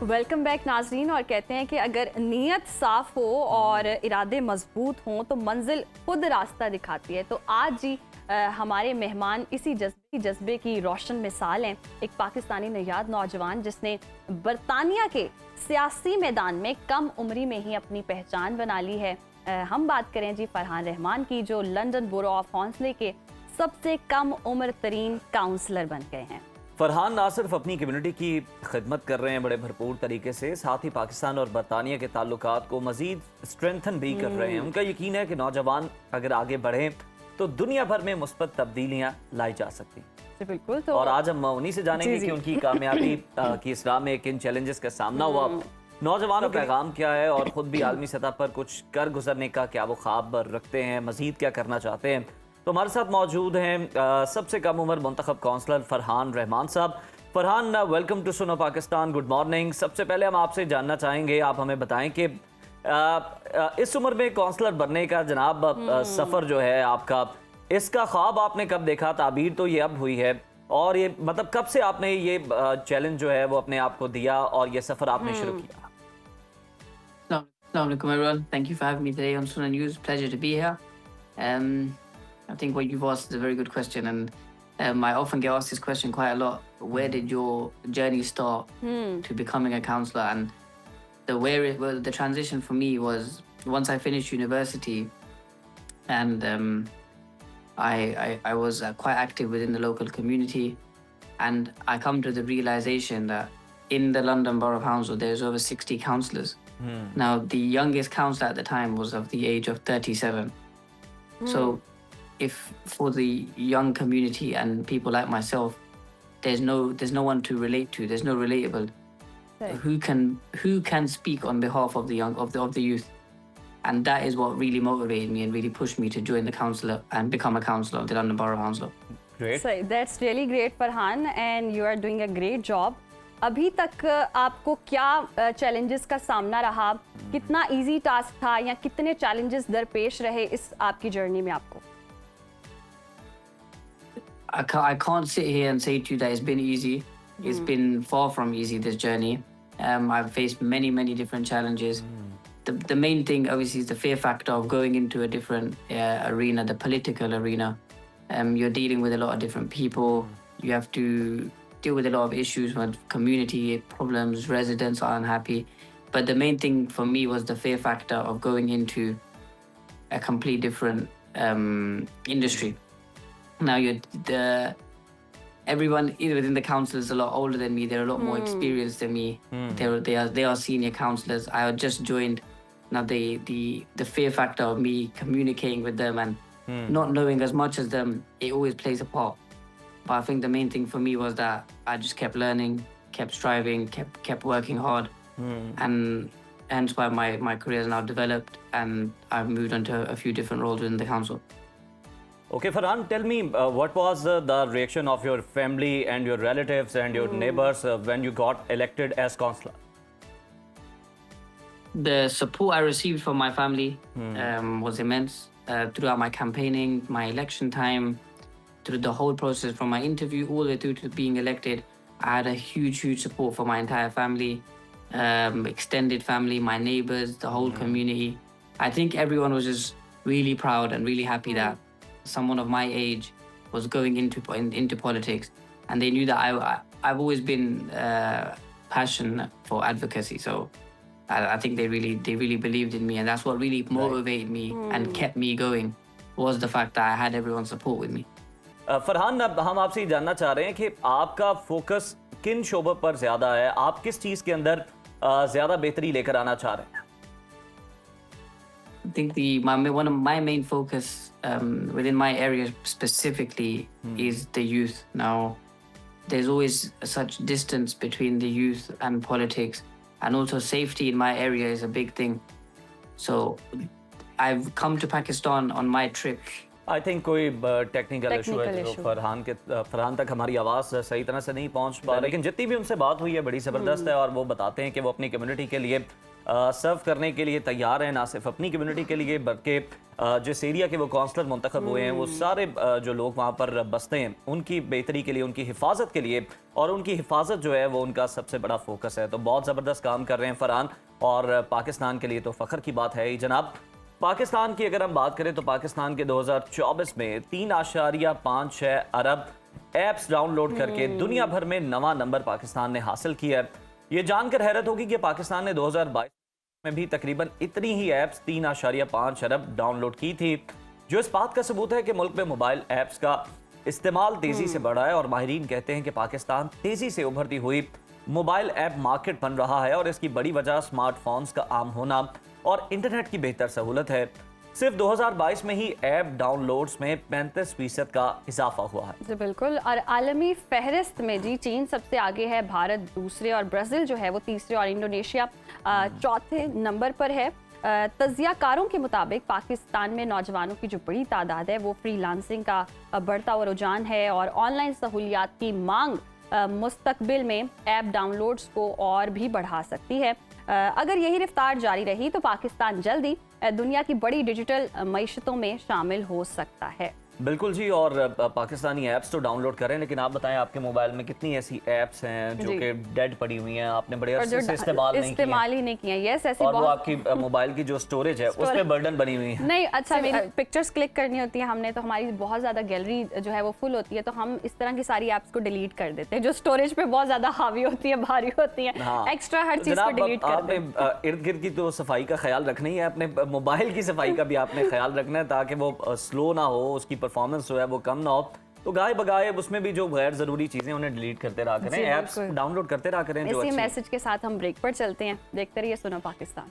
Welcome back नाजरीन। और कहते हैं कि अगर नीयत साफ हो और इरादे मजबूत हों तो मंजिल खुद रास्ता दिखाती है। तो आज जी हमारे मेहमान इसी जज्बे की रोशन मिसाल हैं। एक पाकिस्तानी नयाद नौजवान जिसने बरतानिया के सियासी मैदान में कम उम्री में ही अपनी पहचान बना ली है। हम बात करें जी फरहान रहमान की, जो लंदन बोरो ऑफ हौंसले के सबसे कम उम्र तरीन काउंसलर बन गए हैं। फरहान ना सिर्फ अपनी कम्युनिटी की खिदमत कर रहे हैं बड़े भरपूर तरीके से, साथ ही पाकिस्तान और बरतानिया के ताल्लुकात को मजीद स्ट्रेंथन भी कर रहे हैं। उनका यकीन है कि नौजवान अगर आगे बढ़े तो दुनिया भर में मुस्बत तब्दीलियां लाई जा सकती हैं। बिल्कुल। तो और आज हम उन्हीं से जानेंगे कि उनकी कामयाबी की इसराह में किन चैलेंजेस का सामना हुआ, नौजवानों का पैगाम क्या है और ख़ुद भी आलमी सतह पर कुछ कर गुजरने का क्या वो ख्वाब रखते हैं, मजीद क्या करना चाहते हैं। तो हमारे साथ मौजूद हैं सबसे कम उम्र मुंतखब काउंसलर फरहान रहमान साहब। फरहान, वेलकम टू सुनो पाकिस्तान, गुड मॉर्निंग। सबसे पहले हम आपसे जानना चाहेंगे, आप हमें बताएं कि इस उम्र में काउंसलर बनने का जनाब सफ़र जो है आपका, इसका ख्वाब आपने कब देखा? ताबीर तो ये अब हुई है, और ये मतलब कब से आपने ये चैलेंज जो है वो अपने आप को दिया और ये सफ़र आपने शुरू किया? Assalamu alaikum everyone. Thank you for having me today on Sunnah News. Pleasure to be here. I think what you've asked is a very good question, and I often get asked this question quite a lot. Where did your journey start to becoming a counsellor? And the transition for me was once I finished university, and I was quite active within the local community, and I come to the realization that in the London Borough of Hounslow there's over 60 counsellors. Now the youngest counsellor at the time was of the age of 37. So if for the young community and people like myself, there's no one to relate to, there's no relatable. Right. Who can speak on behalf of the young of the youth, and that is what really motivated me and really pushed me to join the council and become a councillor of the London Borough of Hounslow. Great. So that's really great Farhan, and you are doing a great job. अभी तक आपको क्या challenges का सामना रहा? कितना easy task था या कितने चैलेंजेस दरपेश रहे इस आपकी जर्नी में आपको? I can't sit here and say to you that it's been easy. It's been far from easy, this journey. I've faced many different challenges. The main thing obviously is the fear factor of going into a different arena, the political arena. You're dealing with a lot of different people. You have to deal with a lot of issues with community problems, residents are unhappy. But the main thing for me was the fear factor of going into a complete different industry. Now everyone within the council is a lot older than me. They're a lot more experienced than me. They are senior councillors. I had just joined. Now the fear factor of me communicating with them and not knowing as much as them, it always plays a part. But I think the main thing for me was that I just kept learning, kept striving, kept working hard, and hence why my career has now developed, and I've moved on to a few different roles within the council. Okay, Farhan, tell me what was the reaction of your family and your relatives and your neighbors when you got elected as councillor? The support I received from my family was immense throughout my campaigning, my election time, through the whole process from my interview all the way through to being elected. I had a huge support from my entire family, extended family, my neighbors, the whole community. I think everyone was just really proud and really happy that someone of my age was going into politics, and they knew that I've always been passionate for advocacy. So I think they really believed in me, and that's what really motivated me and kept me going, was the fact that I had everyone's support with me. Farhan, अब हम आपसे ये जानना चाह रहे हैं कि आपका फोकस किन शोबों पर ज़्यादा है? आप किस चीज़ के अंदर ज़्यादा बेहतरी लेकर आना चाह रहे हैं? I think one of my main focus within my area specifically is the youth. Now, there's always such distance between the youth and politics, and also safety in my area is a big thing. So, I've come to Pakistan on my trip. I think कोई technical issue है जो फरहान तक हमारी आवाज़ सही तरह से नहीं पहुंच पा रही, लेकिन जितनी भी उनसे बात हुई है बड़ी ज़बरदस्त है, और वो बताते हैं कि वो अपनी कम्युनिटी के लिए सर्व करने के लिए तैयार हैं, ना सिर्फ अपनी कम्युनिटी के लिए बल्कि जिस एरिया के वो काउंसलर मुंतखब हुए हैं वो सारे जो लोग वहाँ पर बसते हैं उनकी बेहतरी के लिए, उनकी हिफाजत के लिए, और उनकी हिफाजत जो है वो उनका सबसे बड़ा फोकस है। तो बहुत ज़बरदस्त काम कर रहे हैं फरहान, और पाकिस्तान के लिए तो फ़ख्र की बात है ही जनाब। पाकिस्तान की अगर हम बात करें तो पाकिस्तान के 2024 में 3.56 अरब ऐप्स डाउनलोड करके दुनिया भर में 9वां नंबर पाकिस्तान ने हासिल किया है। ये जानकर हैरत होगी कि पाकिस्तान ने 2022 में भी तकरीबन इतनी ही ऐप्स 3.5 अरब डाउनलोड की थी, जो इस बात का सबूत है कि मुल्क में मोबाइल ऐप्स का इस्तेमाल तेजी से बढ़ा है। और माहिरीन कहते हैं कि पाकिस्तान तेजी से उभरती हुई मोबाइल ऐप मार्केट बन रहा है, और इसकी बड़ी वजह स्मार्टफोन्स का आम होना और इंटरनेट की बेहतर सहूलत है। सिर्फ 2022 में ही ऐप डाउनलोड्स में 35% का इजाफा हुआ है। जी बिल्कुल। और आलमी फहरिस्त में जी चीन सबसे आगे है, भारत दूसरे, और ब्राज़ील जो है वो तीसरे, और इंडोनेशिया चौथे नंबर पर है। तज्जियाकारों के मुताबिक पाकिस्तान में नौजवानों की जो बड़ी तादाद है वो फ्रीलांसिंग का बढ़ता हुआ रुझान है, और ऑनलाइन सहूलियात की मांग मुस्तकबिल में ऐप डाउनलोड्स को और भी बढ़ा सकती है। अगर यही रफ्तार जारी रही तो पाकिस्तान जल्दी दुनिया की बड़ी डिजिटल मईशतों में शामिल हो सकता है। बिल्कुल जी। और पाकिस्तानी ऐप्स तो डाउनलोड करें, लेकिन आप बताएं आपके मोबाइल में कितनी ऐसी ऐप्स हैं जो कि डेड पड़ी हुई हैं, आपने बड़े अरसे से इस्तेमाल ही नहीं किया। यस, ऐसी और वो आपकी मोबाइल की जो स्टोरेज है उस पे बर्डन बनी हुई है। नहीं, अच्छा, मेरी पिक्चर्स क्लिक करनी होती है हमने, तो हमारी बहुत ज्यादा गैलरी जो है वो फुल होती है, तो हम इस तरह की सारी ऐप्स को डिलीट कर देते हैं जो स्टोरेज पे बहुत ज्यादा हावी होती है, भारी होती है। एक्स्ट्रा हर चीज को डिलीट कर देते हैं। आपने इर्द गिर्द की तो सफाई का ख्याल रखना ही है, अपने मोबाइल की सफाई का भी आपने ख्याल रखना है ताकि वो स्लो ना हो, उसकी परफॉर्मेंस जो है वो कम ना हो। तो गाय बगाए उसमें भी जो गैर जरूरी चीजें उन्हें डिलीट करते रहा करें, ऐप्स डाउनलोड करते रहा करें। इसी मैसेज के साथ हम ब्रेक पर चलते हैं। देखते रहिए सुनो पाकिस्तान।